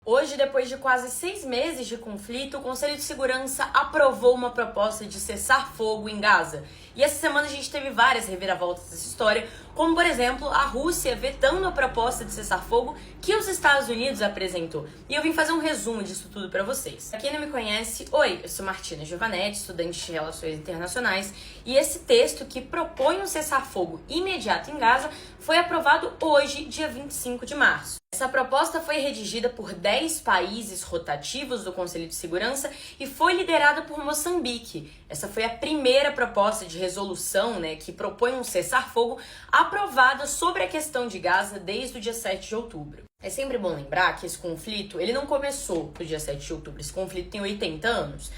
Hoje, depois de quase 6 meses de conflito, o Conselho de Segurança aprovou uma proposta de cessar fogo em Gaza. E essa semana a gente teve várias reviravoltas dessa história, como, por exemplo, a Rússia vetando a proposta de cessar fogo que os Estados Unidos apresentou. E eu vim fazer um resumo disso tudo pra vocês. Pra quem não me conhece, oi, eu sou Martina Giovanetti, estudante de Relações Internacionais, e esse texto que propõe um cessar-fogo imediato em Gaza foi aprovado hoje, dia 25 de março. Essa proposta foi redigida por 10 países rotativos do Conselho de Segurança e foi liderada por Moçambique. Essa foi a primeira proposta de resolução, que propõe um cessar-fogo aprovada sobre a questão de Gaza desde o dia 7 de outubro. É sempre bom lembrar que esse conflito, ele não começou no dia 7 de outubro, esse conflito tem 80 anos,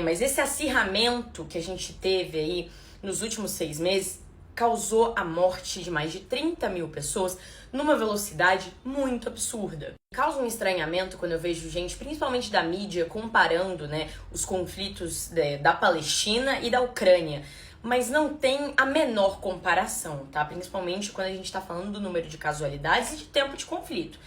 mas esse acirramento que a gente teve aí nos últimos 6 meses causou a morte de mais de 30 mil pessoas numa velocidade muito absurda. Causa um estranhamento quando eu vejo gente, principalmente da mídia, comparando os conflitos da Palestina e da Ucrânia. Mas não tem a menor comparação, tá? Principalmente quando a gente tá falando do número de casualidades e de tempo de conflito.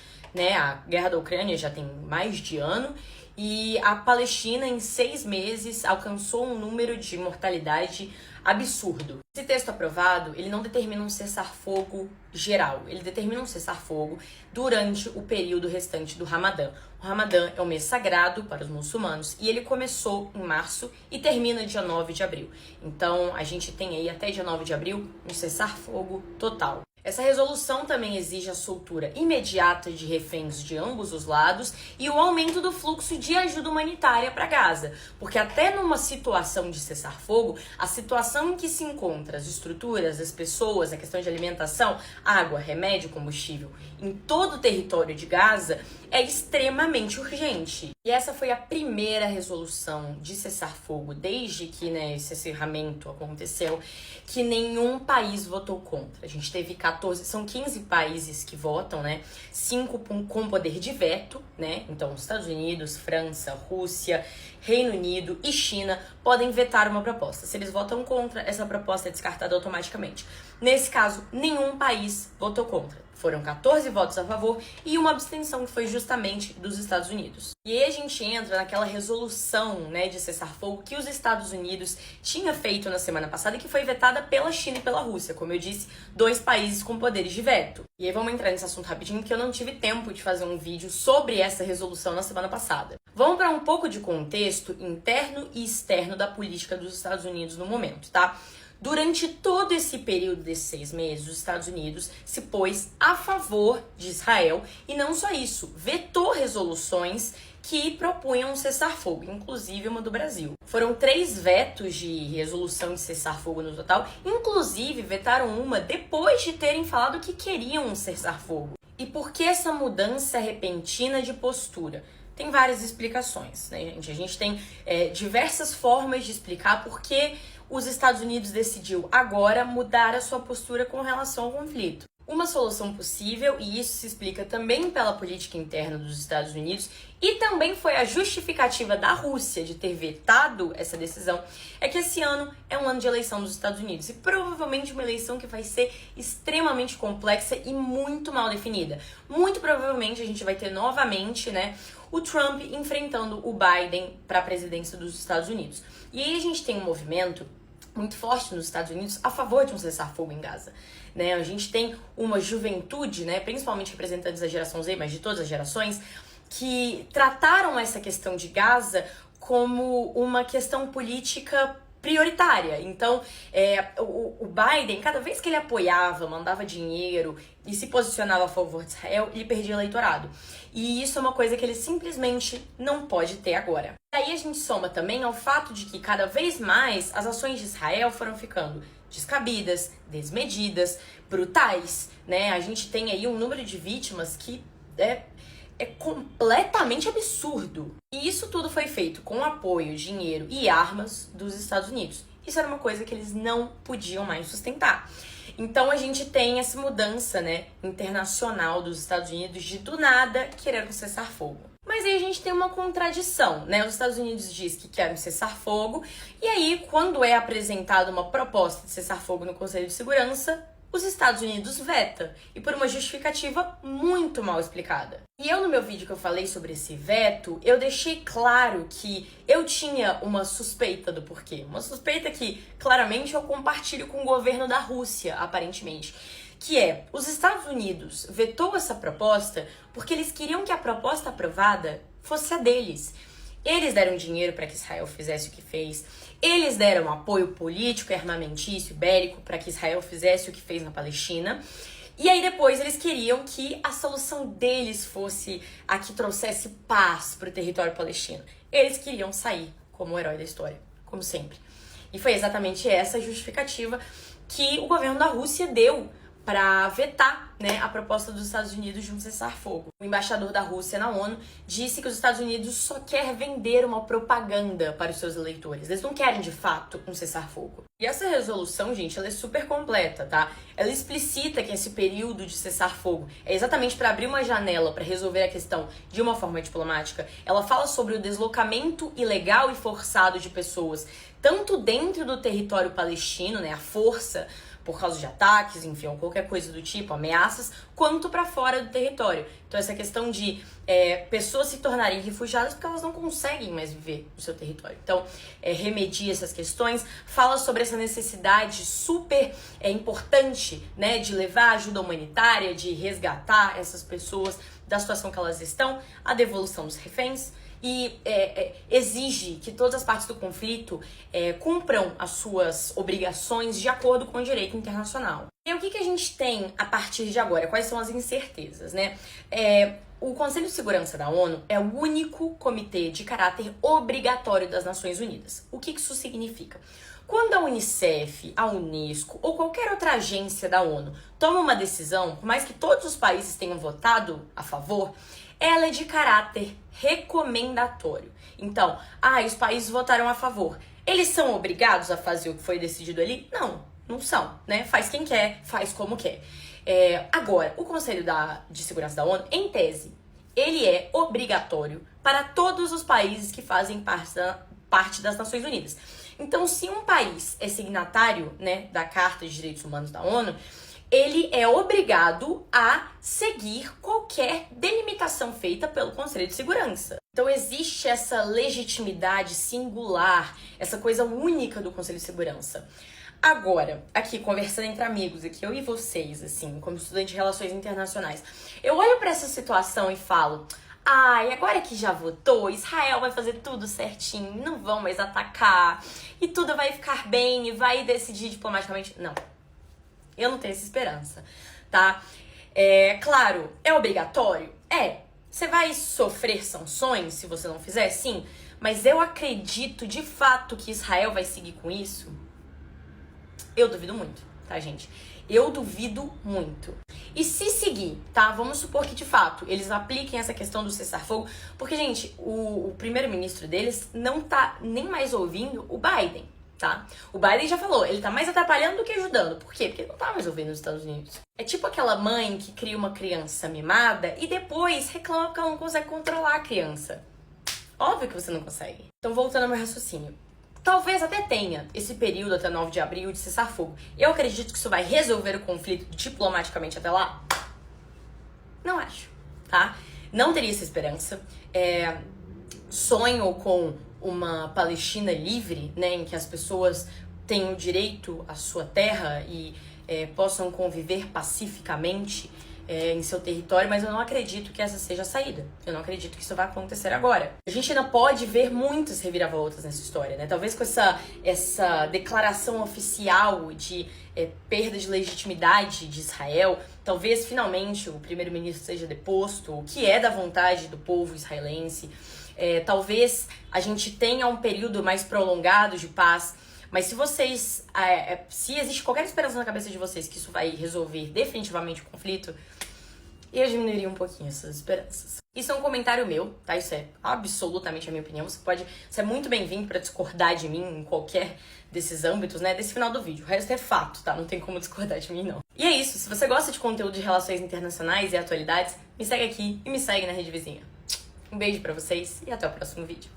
A guerra da Ucrânia já tem mais de ano e a Palestina, em 6 meses, alcançou um número de mortalidade absurdo. Esse texto aprovado, ele não determina um cessar-fogo geral, ele determina um cessar-fogo durante o período restante do Ramadã. O Ramadã é um mês sagrado para os muçulmanos e ele começou em março e termina dia 9 de abril. Então, a gente tem aí até dia 9 de abril um cessar-fogo total. Essa resolução também exige a soltura imediata de reféns de ambos os lados e o aumento do fluxo de ajuda humanitária para Gaza, porque até numa situação de cessar-fogo, a situação em que se encontram as estruturas, as pessoas, a questão de alimentação, água, remédio, combustível, em todo o território de Gaza, é extremamente urgente. E essa foi a primeira resolução de cessar-fogo desde que esse acirramento aconteceu, que nenhum país votou contra. A gente teve são 15 países que votam, 5 com poder de veto, Então, Estados Unidos, França, Rússia, Reino Unido e China podem vetar uma proposta. Se eles votam contra, essa proposta é descartada automaticamente. Nesse caso, nenhum país votou contra. Foram 14 votos a favor e uma abstenção, que foi justamente dos Estados Unidos. E aí a gente entra naquela resolução, de cessar-fogo que os Estados Unidos tinha feito na semana passada e que foi vetada pela China e pela Rússia. Como eu disse, 2 países com poderes de veto. E aí vamos entrar nesse assunto rapidinho, porque eu não tive tempo de fazer um vídeo sobre essa resolução na semana passada. Vamos para um pouco de contexto interno e externo da política dos Estados Unidos no momento, tá? Durante todo esse período desses 6 meses, os Estados Unidos se pôs a favor de Israel e não só isso, vetou resoluções que propunham um cessar-fogo, inclusive uma do Brasil. Foram 3 vetos de resolução de cessar-fogo no total, inclusive vetaram uma depois de terem falado que queriam um cessar-fogo. E por que essa mudança repentina de postura? Tem várias explicações, gente? A gente tem diversas formas de explicar por que os Estados Unidos decidiu agora mudar a sua postura com relação ao conflito. Uma solução possível, e isso se explica também pela política interna dos Estados Unidos, e também foi a justificativa da Rússia de ter vetado essa decisão, é que esse ano é um ano de eleição dos Estados Unidos, e provavelmente uma eleição que vai ser extremamente complexa e muito mal definida. Muito provavelmente a gente vai ter novamente, o Trump enfrentando o Biden para a presidência dos Estados Unidos. E aí a gente tem um movimento muito forte nos Estados Unidos a favor de um cessar-fogo em Gaza. A gente tem uma juventude, principalmente representantes da geração Z, mas de todas as gerações, que trataram essa questão de Gaza como uma questão política prioritária. Então, o Biden, cada vez que ele apoiava, mandava dinheiro e se posicionava a favor de Israel, ele perdia eleitorado. E isso é uma coisa que ele simplesmente não pode ter agora. E aí a gente soma também ao fato de que cada vez mais as ações de Israel foram ficando descabidas, desmedidas, brutais, A gente tem aí um número de vítimas que é completamente absurdo. E isso tudo foi feito com apoio, dinheiro e armas dos Estados Unidos. Isso era uma coisa que eles não podiam mais sustentar. Então a gente tem essa mudança, internacional dos Estados Unidos de do nada querer um cessar-fogo. Mas aí a gente tem uma contradição, Os Estados Unidos diz que querem cessar-fogo, e aí quando é apresentada uma proposta de cessar-fogo no Conselho de Segurança, os Estados Unidos veta, e por uma justificativa muito mal explicada. E eu, no meu vídeo que eu falei sobre esse veto, eu deixei claro que eu tinha uma suspeita do porquê. Uma suspeita que, claramente, eu compartilho com o governo da Rússia, aparentemente. Que é, os Estados Unidos vetou essa proposta porque eles queriam que a proposta aprovada fosse a deles. Eles deram dinheiro para que Israel fizesse o que fez. Eles deram apoio político, armamentício, bélico para que Israel fizesse o que fez na Palestina. E aí depois eles queriam que a solução deles fosse a que trouxesse paz para o território palestino. Eles queriam sair como o herói da história, como sempre. E foi exatamente essa justificativa que o governo da Rússia deu para vetar, né, a proposta dos Estados Unidos de um cessar-fogo. O embaixador da Rússia na ONU disse que os Estados Unidos só quer vender uma propaganda para os seus eleitores. Eles não querem, de fato, um cessar-fogo. E essa resolução, gente, ela é super completa, tá? Ela explicita que esse período de cessar-fogo é exatamente para abrir uma janela para resolver a questão de uma forma diplomática. Ela fala sobre o deslocamento ilegal e forçado de pessoas, tanto dentro do território palestino, né, a força, por causa de ataques, enfim, ou qualquer coisa do tipo, ameaças, quanto para fora do território. Então essa questão de pessoas se tornarem refugiadas porque elas não conseguem mais viver no seu território. Então, remedia essas questões, fala sobre essa necessidade super importante, né, de levar ajuda humanitária, de resgatar essas pessoas da situação que elas estão, a devolução dos reféns, e exige que todas as partes do conflito cumpram as suas obrigações de acordo com o direito internacional. E o que a gente tem a partir de agora? Quais são as incertezas, né? O Conselho de Segurança da ONU é o único comitê de caráter obrigatório das Nações Unidas. O que isso significa? Quando a Unicef, a Unesco ou qualquer outra agência da ONU toma uma decisão, por mais que todos os países tenham votado a favor, ela é de caráter recomendatório. Então, os países votaram a favor. Eles são obrigados a fazer o que foi decidido ali? Não são, né? Faz quem quer, faz como quer. Agora, o Conselho de Segurança da ONU, em tese, ele é obrigatório para todos os países que fazem parte das Nações Unidas. Então, se um país é signatário, né, da Carta de Direitos Humanos da ONU, ele é obrigado a seguir qualquer delimitação feita pelo Conselho de Segurança. Então existe essa legitimidade singular, essa coisa única do Conselho de Segurança. Agora, aqui, conversando entre amigos, aqui eu e vocês, assim, como estudante de Relações Internacionais, eu olho para essa situação e falo, e agora que já votou, Israel vai fazer tudo certinho, não vão mais atacar, e tudo vai ficar bem, e vai decidir diplomaticamente. Não. Eu não tenho essa esperança, tá? Claro, é obrigatório? Você vai sofrer sanções se você não fizer? Sim. Mas eu acredito, de fato, que Israel vai seguir com isso? Eu duvido muito, tá, gente? Eu duvido muito. E se seguir, tá? Vamos supor que, de fato, eles apliquem essa questão do cessar-fogo, porque, gente, o primeiro-ministro deles não tá nem mais ouvindo o Biden. Tá? O Biden já falou, ele tá mais atrapalhando do que ajudando. Por quê? Porque ele não tá mais ouvindo nos Estados Unidos. É tipo aquela mãe que cria uma criança mimada e depois reclama porque ela não consegue controlar a criança. Óbvio que você não consegue. Então, voltando ao meu raciocínio. Talvez até tenha esse período até 9 de abril de cessar-fogo. Eu acredito que isso vai resolver o conflito diplomaticamente até lá? Não acho, tá? Não teria essa esperança. Sonho com uma Palestina livre, né, em que as pessoas tenham direito à sua terra e possam conviver pacificamente em seu território, mas eu não acredito que essa seja a saída. Eu não acredito que isso vai acontecer agora. A gente ainda pode ver muitas reviravoltas nessa história, né? Talvez com essa declaração oficial de perda de legitimidade de Israel, talvez finalmente o primeiro-ministro seja deposto, o que é da vontade do povo israelense. Talvez a gente tenha um período mais prolongado de paz, mas se vocês, se existe qualquer esperança na cabeça de vocês que isso vai resolver definitivamente o conflito, eu diminuiria um pouquinho essas esperanças. Isso é um comentário meu, tá? Isso é absolutamente a minha opinião. Você é muito bem-vindo pra discordar de mim em qualquer desses âmbitos, né? Desse final do vídeo. O resto é fato, tá? Não tem como discordar de mim, não. E é isso. Se você gosta de conteúdo de relações internacionais e atualidades, me segue aqui e me segue na rede vizinha. Um beijo pra vocês e até o próximo vídeo.